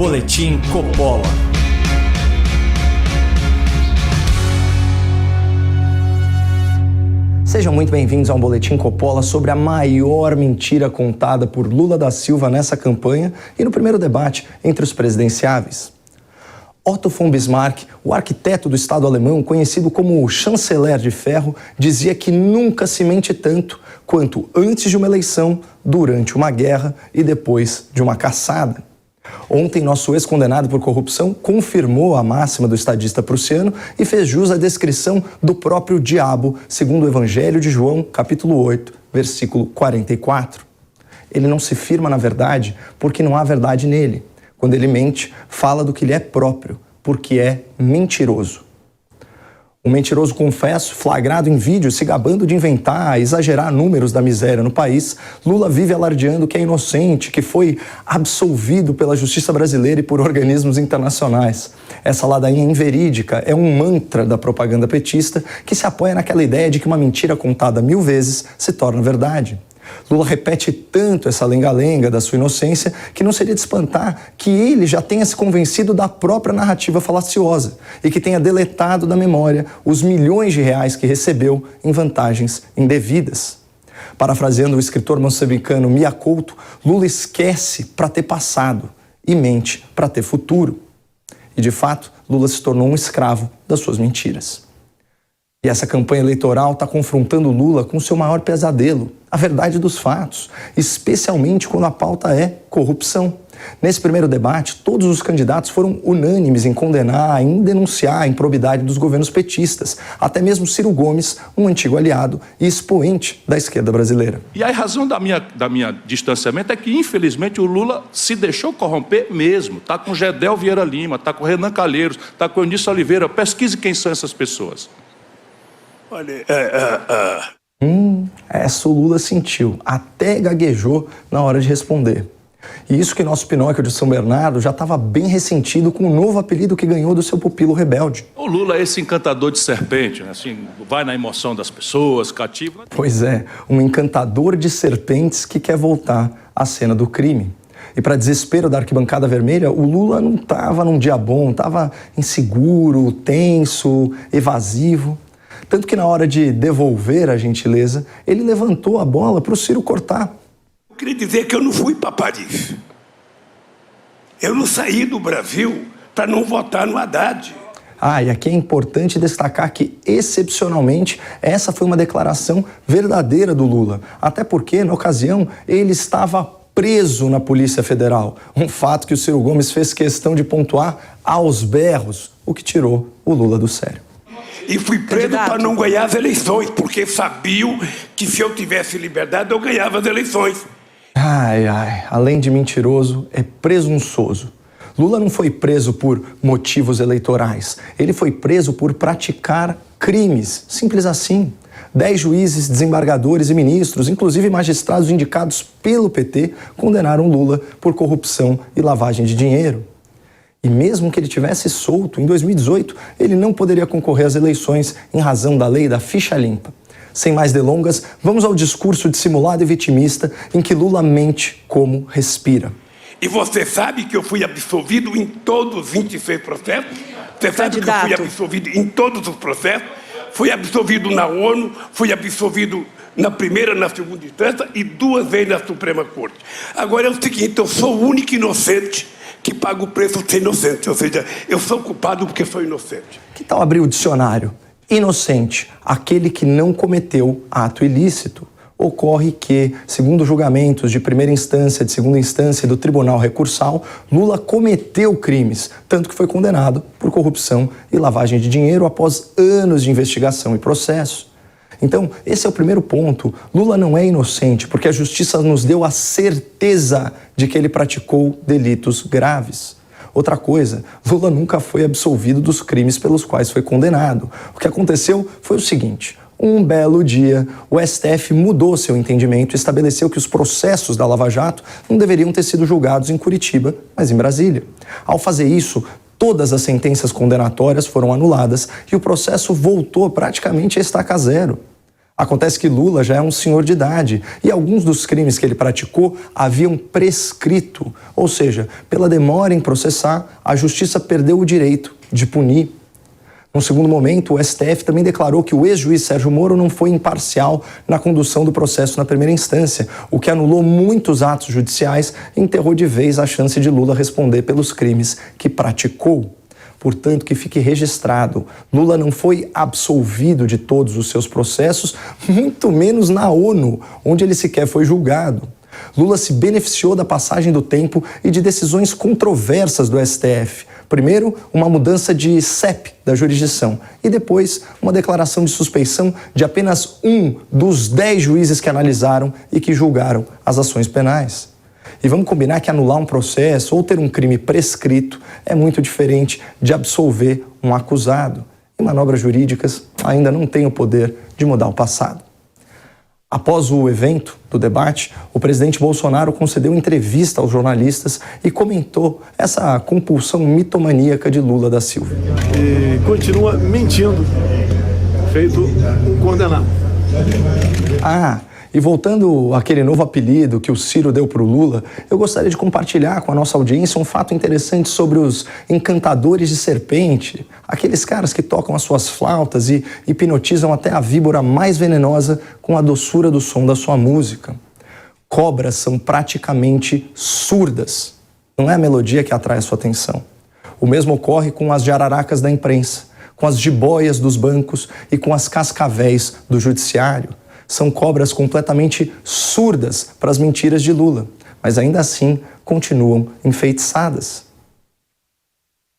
Boletim Coppola. Sejam muito bem-vindos ao Boletim Coppola sobre a maior mentira contada por Lula da Silva nessa campanha e no primeiro debate entre os presidenciáveis. Otto von Bismarck, o arquiteto do Estado alemão, conhecido como o chanceler de ferro, dizia que nunca se mente tanto quanto antes de uma eleição, durante uma guerra e depois de uma caçada. Ontem, nosso ex-condenado por corrupção confirmou a máxima do estadista prussiano e fez jus à descrição do próprio diabo, segundo o Evangelho de João, capítulo 8, versículo 44. Ele não se firma na verdade porque não há verdade nele. Quando ele mente, fala do que lhe é próprio, porque é mentiroso. Um mentiroso confesso, flagrado em vídeo, se gabando de inventar, exagerar números da miséria no país, Lula vive alardeando que é inocente, que foi absolvido pela justiça brasileira e por organismos internacionais. Essa ladainha inverídica é um mantra da propaganda petista que se apoia naquela ideia de que uma mentira contada 1000 vezes se torna verdade. Lula repete tanto essa lenga-lenga da sua inocência que não seria de espantar que ele já tenha se convencido da própria narrativa falaciosa e que tenha deletado da memória os milhões de reais que recebeu em vantagens indevidas. Parafraseando o escritor moçambicano Mia Couto, Lula esquece para ter passado e mente para ter futuro. E, de fato, Lula se tornou um escravo das suas mentiras. E essa campanha eleitoral está confrontando Lula com o seu maior pesadelo, a verdade dos fatos, especialmente quando a pauta é corrupção. Nesse primeiro debate, todos os candidatos foram unânimes em condenar, em denunciar a improbidade dos governos petistas. Até mesmo Ciro Gomes, um antigo aliado e expoente da esquerda brasileira. E a razão da minha distanciamento é que, infelizmente, o Lula se deixou corromper mesmo. Está com Gedel Vieira Lima, está com Renan Calheiros, está com Eunice Oliveira. Pesquise quem são essas pessoas. Olha, essa o Lula sentiu, até gaguejou na hora de responder. E isso que nosso Pinóquio de São Bernardo já estava bem ressentido com o novo apelido que ganhou do seu pupilo rebelde. O Lula é esse encantador de serpente, né? Assim, vai na emoção das pessoas, cativa. Pois é, um encantador de serpentes que quer voltar à cena do crime. E para desespero da arquibancada vermelha, o Lula não estava num dia bom, estava inseguro, tenso, evasivo. Tanto que na hora de devolver a gentileza, ele levantou a bola para o Ciro cortar. Eu queria dizer que eu não fui para Paris. Eu não saí do Brasil para não votar no Haddad. E aqui é importante destacar que, excepcionalmente, essa foi uma declaração verdadeira do Lula. Até porque, na ocasião, ele estava preso na Polícia Federal. Um fato que o Ciro Gomes fez questão de pontuar aos berros, o que tirou o Lula do sério. E fui preso para não ganhar as eleições, porque sabiam que se eu tivesse liberdade, eu ganhava as eleições. Além de mentiroso, é presunçoso. Lula não foi preso por motivos eleitorais. Ele foi preso por praticar crimes, simples assim. 10 juízes, desembargadores e ministros, inclusive magistrados indicados pelo PT, condenaram Lula por corrupção e lavagem de dinheiro. E mesmo que ele tivesse solto, em 2018, ele não poderia concorrer às eleições em razão da lei da ficha limpa. Sem mais delongas, vamos ao discurso dissimulado e vitimista em que Lula mente como respira. E você sabe que eu fui absolvido em todos os 26 processos? Você sabe que eu fui absolvido em todos os processos? Fui absolvido na ONU, fui absolvido na primeira, na segunda instância e 2 vezes na Suprema Corte. Agora é o seguinte, eu sou o único inocente que paga o preço de ser inocente, ou seja, eu sou culpado porque sou inocente. Que tal abrir o dicionário? Inocente, aquele que não cometeu ato ilícito. Ocorre que, segundo julgamentos de primeira instância, de segunda instância e do Tribunal Recursal, Lula cometeu crimes, tanto que foi condenado por corrupção e lavagem de dinheiro após anos de investigação e processo. Então, esse é o primeiro ponto. Lula não é inocente, porque a justiça nos deu a certeza de que ele praticou delitos graves. Outra coisa, Lula nunca foi absolvido dos crimes pelos quais foi condenado. O que aconteceu foi o seguinte: um belo dia, o STF mudou seu entendimento e estabeleceu que os processos da Lava Jato não deveriam ter sido julgados em Curitiba, mas em Brasília. Ao fazer isso, todas as sentenças condenatórias foram anuladas e o processo voltou praticamente a estaca zero. Acontece que Lula já é um senhor de idade e alguns dos crimes que ele praticou haviam prescrito, ou seja, pela demora em processar, a justiça perdeu o direito de punir. Num segundo momento, o STF também declarou que o ex-juiz Sérgio Moro não foi imparcial na condução do processo na primeira instância, o que anulou muitos atos judiciais e enterrou de vez a chance de Lula responder pelos crimes que praticou. Portanto, que fique registrado, Lula não foi absolvido de todos os seus processos, muito menos na ONU, onde ele sequer foi julgado. Lula se beneficiou da passagem do tempo e de decisões controversas do STF. Primeiro, uma mudança de CEP da jurisdição e depois uma declaração de suspeição de apenas um dos 10 juízes que analisaram e que julgaram as ações penais. E vamos combinar que anular um processo ou ter um crime prescrito é muito diferente de absolver um acusado. E manobras jurídicas ainda não têm o poder de mudar o passado. Após o evento do debate, o presidente Bolsonaro concedeu entrevista aos jornalistas e comentou essa compulsão mitomaníaca de Lula da Silva. E continua mentindo, feito um condenado. E voltando àquele novo apelido que o Ciro deu para o Lula, eu gostaria de compartilhar com a nossa audiência um fato interessante sobre os encantadores de serpente, aqueles caras que tocam as suas flautas e hipnotizam até a víbora mais venenosa com a doçura do som da sua música. Cobras são praticamente surdas, não é a melodia que atrai a sua atenção. O mesmo ocorre com as jararacas da imprensa, com as jiboias dos bancos e com as cascavéis do judiciário. São cobras completamente surdas para as mentiras de Lula, mas ainda assim continuam enfeitiçadas.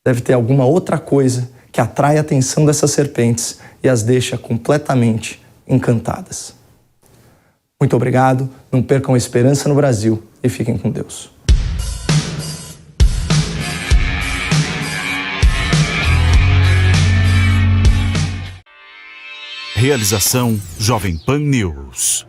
Deve ter alguma outra coisa que atrai a atenção dessas serpentes e as deixa completamente encantadas. Muito obrigado, não percam a esperança no Brasil e fiquem com Deus. Realização Jovem Pan News.